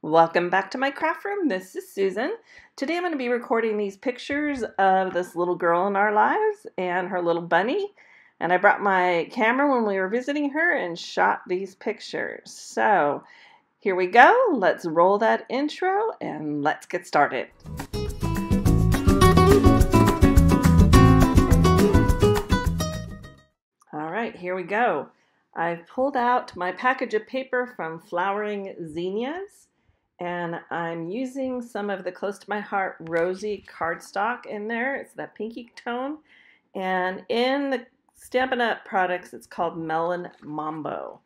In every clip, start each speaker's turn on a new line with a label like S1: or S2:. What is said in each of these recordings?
S1: Welcome back to my craft room. This is Susan. Today I'm going to be recording these pictures of this little girl in our lives and her little bunny. And I brought my camera when we were visiting her and shot these pictures. So here we go. Let's roll that intro and let's get started. All right, here we go. I've pulled out my package of paper from Flowering Zinnias. And I'm using some of the Close to My Heart Rosy cardstock in there. It's that pinky tone. And in the Stampin' Up products, it's called Melon Mambo.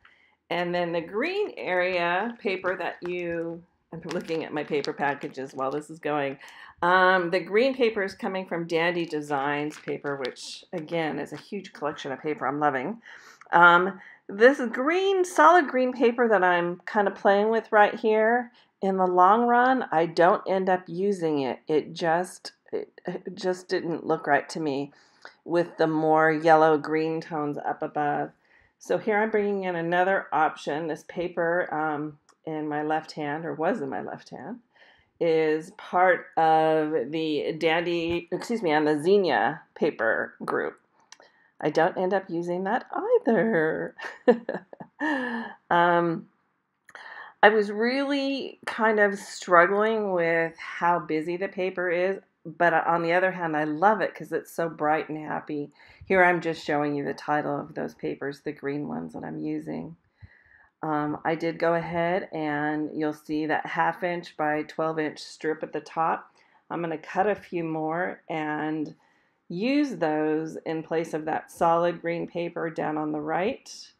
S1: And then the green area paper that I'm looking at my paper packages while this is going. The green paper is coming from Dandy Designs paper, which again is a huge collection of paper I'm loving. This green, solid green paper that I'm kind of playing with right here, in the long run, I don't end up using it. It just didn't look right to me with the more yellow-green tones up above. So here I'm bringing in another option. This paper in my left hand, or was in my left hand, is part of the on the Zinnia paper group. I don't end up using that either. I was really kind of struggling with how busy the paper is, but on the other hand, I love it because it's so bright and happy. Here I'm just showing you the title of those papers, the green ones that I'm using. I did go ahead and you'll see that 1/2 inch by 12 inch strip at the top. I'm going to cut a few more and use those in place of that solid green paper down on the right.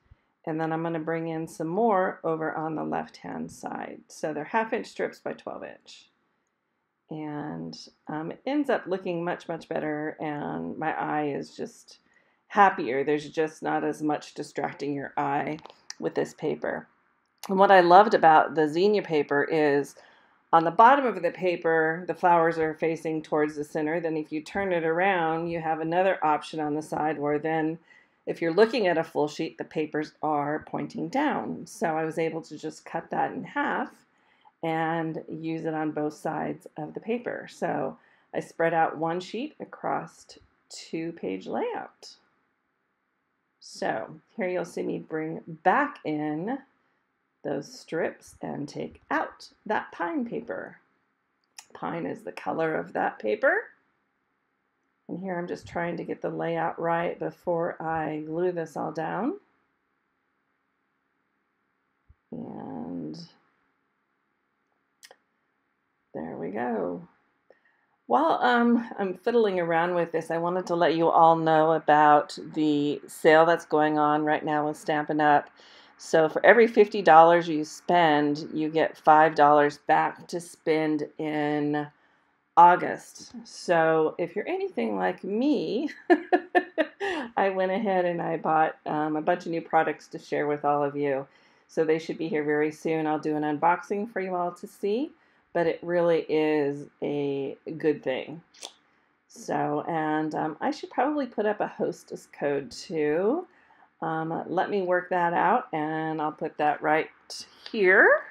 S1: And then I'm going to bring in some more over on the left-hand side. So they're 1/2 inch strips by 12 inch. And it ends up looking much, much better. And my eye is just happier. There's just not as much distracting your eye with this paper. And what I loved about the Zinnia paper is on the bottom of the paper, the flowers are facing towards the center. Then if you turn it around, you have another option on the side where then if you're looking at a full sheet, the papers are pointing down. So I was able to just cut that in half and use it on both sides of the paper. So I spread out one sheet across 2-page layout. So here you'll see me bring back in those strips and take out that pine paper. Pine is the color of that paper. And here I'm just trying to get the layout right before I glue this all down. And there we go. While I'm fiddling around with this, I wanted to let you all know about the sale that's going on right now with Stampin' Up. So for every $50 you spend, you get $5 back to spend in August. So if you're anything like me, I went ahead and I bought a bunch of new products to share with all of you. So they should be here very soon. I'll do an unboxing for you all to see, but it really is a good thing. So, and I should probably put up a hostess code too. Let me work that out and I'll put that right here.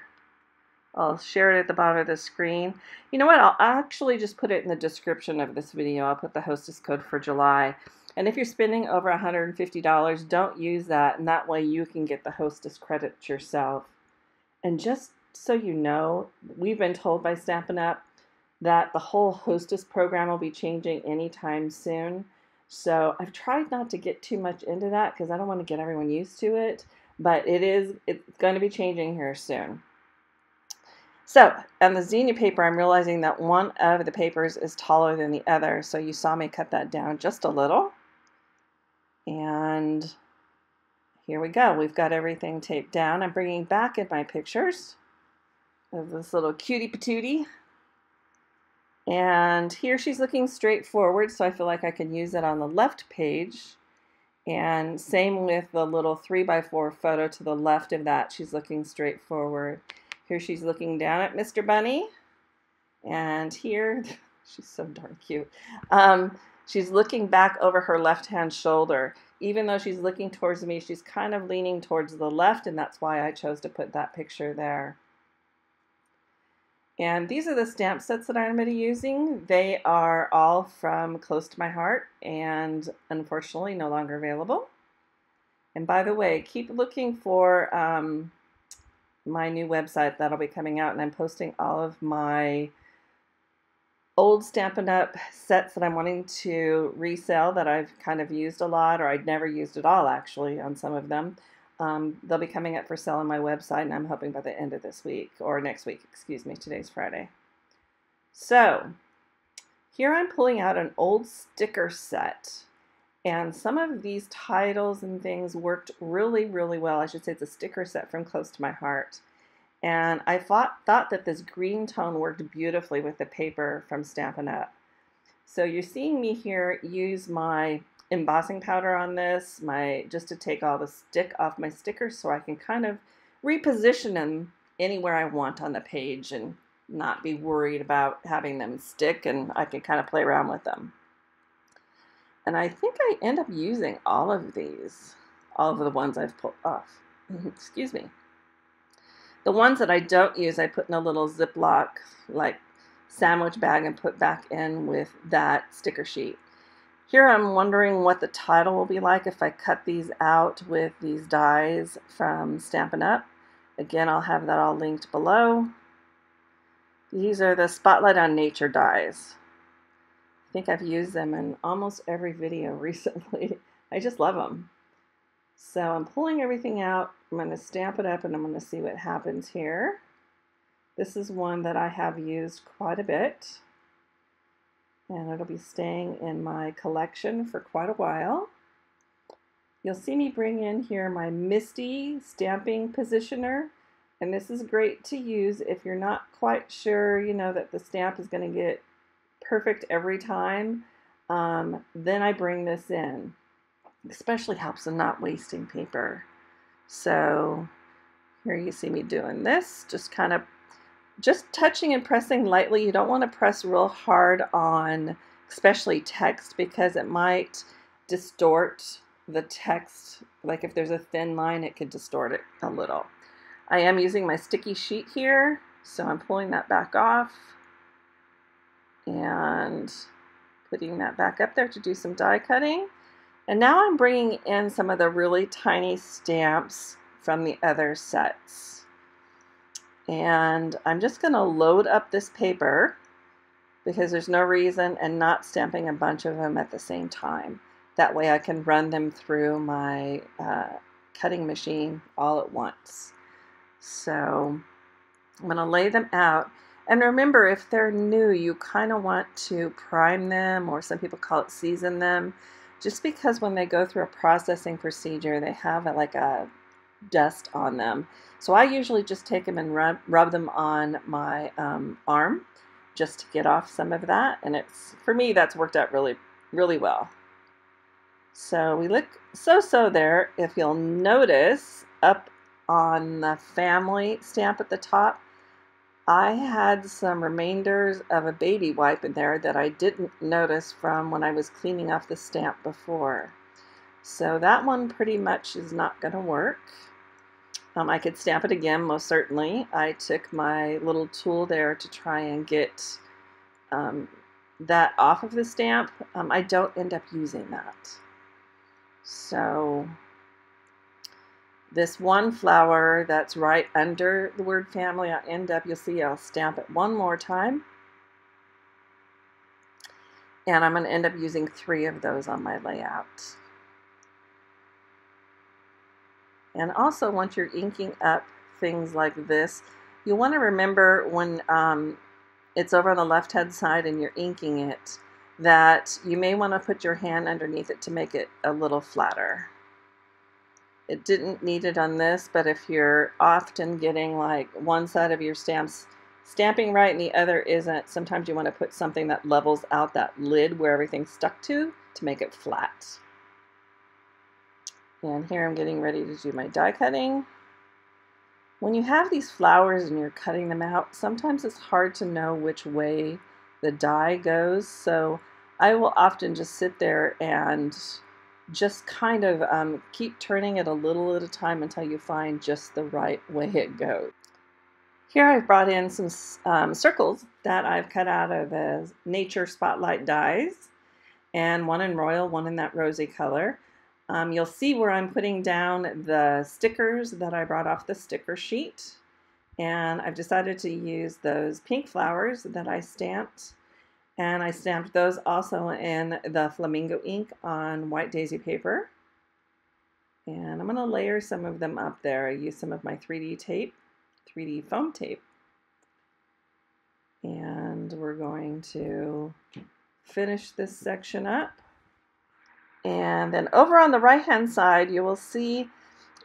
S1: I'll share it at the bottom of the screen. You know what? I'll actually just put it in the description of this video. I'll put the hostess code for July. And if you're spending over $150, don't use that. And that way you can get the hostess credit yourself. And just so you know, we've been told by Stampin' Up that the whole hostess program will be changing anytime soon. So I've tried not to get too much into that because I don't want to get everyone used to it. But it's going to be changing here soon. So, on the Zinnia paper, I'm realizing that one of the papers is taller than the other. So you saw me cut that down just a little. And here we go. We've got everything taped down. I'm bringing back in my pictures of this little cutie patootie. And here she's looking straight forward, so I feel like I can use it on the left page. And same with the little 3x4 photo to the left of that. She's looking straight forward. Here she's looking down at Mr. Bunny. And here, she's so darn cute. She's looking back over her left-hand shoulder. Even though she's looking towards me, she's kind of leaning towards the left, and that's why I chose to put that picture there. And these are the stamp sets that I'm going to be using. They are all from Close to My Heart and unfortunately no longer available. And by the way, keep looking for my new website that'll be coming out, and I'm posting all of my old Stampin' Up sets that I'm wanting to resell that I've kind of used a lot, or I'd never used at all actually on some of them. They'll be coming up for sale on my website, and I'm hoping by the end of this week, or next week, excuse me, today's Friday. So here I'm pulling out an old sticker set, and some of these titles and things worked really, really well. I should say it's a sticker set from Close to My Heart. And I thought that this green tone worked beautifully with the paper from Stampin' Up. So you're seeing me here use my embossing powder on this, just to take all the stick off my stickers so I can kind of reposition them anywhere I want on the page and not be worried about having them stick, and I can kind of play around with them. And I think I end up using all of these, all of the ones I've pulled off. Excuse me. The ones that I don't use, I put in a little Ziploc, like sandwich bag, and put back in with that sticker sheet. Here I'm wondering what the title will be like if I cut these out with these dies from Stampin' Up. Again, I'll have that all linked below. These are the Spotlight on Nature dies. I think I've used them in almost every video recently. I just love them. So I'm pulling everything out. I'm going to stamp it up and I'm going to see what happens here. This is one that I have used quite a bit, and it'll be staying in my collection for quite a while. You'll see me bring in here my Misty stamping positioner, and this is great to use if you're not quite sure, you know, that the stamp is going to get perfect every time. Then I bring this in. Especially helps in not wasting paper. So here you see me doing this, just kind of touching and pressing lightly. You don't want to press real hard on especially text, because it might distort the text. Like if there's a thin line, it could distort it a little. I am using my sticky sheet here, so I'm pulling that back off and putting that back up there to do some die cutting. And now I'm bringing in some of the really tiny stamps from the other sets. And I'm just going to load up this paper because there's no reason in not stamping a bunch of them at the same time. That way I can run them through my cutting machine all at once. So I'm going to lay them out. And remember, if they're new, you kind of want to prime them, or some people call it season them. Just because when they go through a processing procedure, they have like a dust on them. So I usually just take them and rub them on my arm just to get off some of that. And for me, that's worked out really, really well. So we look so there. If you'll notice, up on the family stamp at the top, I had some remainders of a baby wipe in there that I didn't notice from when I was cleaning off the stamp before. So that one pretty much is not going to work. I could stamp it again, most certainly. I took my little tool there to try and get that off of the stamp. I don't end up using that. So this one flower that's right under the word family, you'll see I'll stamp it one more time. And I'm going to end up using 3 of those on my layout. And also, once you're inking up things like this, you want to remember when it's over on the left-hand side and you're inking it, that you may want to put your hand underneath it to make it a little flatter. It didn't need it on this, but if you're often getting like one side of your stamps stamping right and the other isn't, sometimes you want to put something that levels out that lid where everything's stuck to make it flat. And here I'm getting ready to do my die cutting. When you have these flowers and you're cutting them out, sometimes it's hard to know which way the die goes, so I will often just sit there and just kind of keep turning it a little at a time until you find just the right way it goes. Here I've brought in some circles that I've cut out of the Nature Spotlight dies, and one in royal, one in that rosy color. You'll see where I'm putting down the stickers that I brought off the sticker sheet, and I've decided to use those pink flowers that I stamped, and I stamped those also in the flamingo ink on white daisy paper. And I'm going to layer some of them up there. I used some of my 3D tape, 3D foam tape. And we're going to finish this section up. And then over on the right hand side, you will see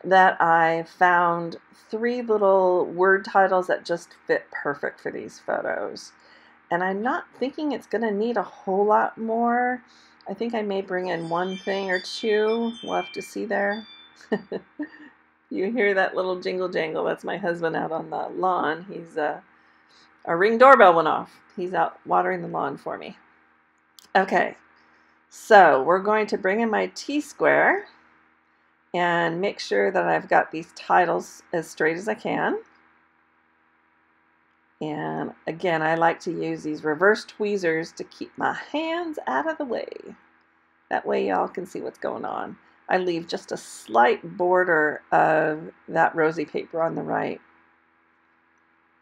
S1: that I found 3 little word titles that just fit perfect for these photos. And I'm not thinking it's going to need a whole lot more. I think I may bring in 1 thing or 2. We'll have to see there. You hear that little jingle jangle? That's my husband out on the lawn. He's our ring doorbell went off. He's out watering the lawn for me. Okay, so we're going to bring in my T-square and make sure that I've got these titles as straight as I can. And again, I like to use these reverse tweezers to keep my hands out of the way. That way y'all can see what's going on. I leave just a slight border of that rosy paper on the right.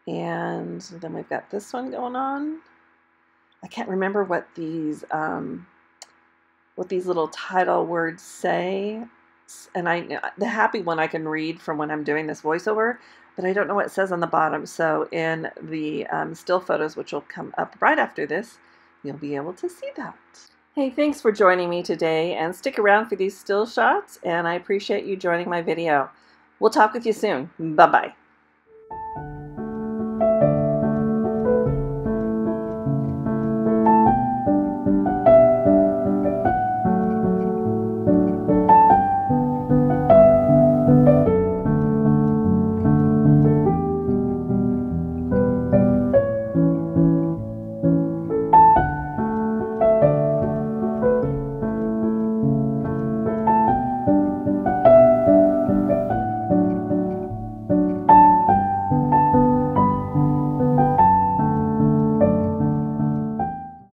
S1: And then we've got this one going on. I can't remember what these little title words say. And the happy one I can read from when I'm doing this voiceover, but I don't know what it says on the bottom. So in the still photos, which will come up right after this, you'll be able to see that. Hey, thanks for joining me today, and stick around for these still shots, and I appreciate you joining my video. We'll talk with you soon. Bye-bye.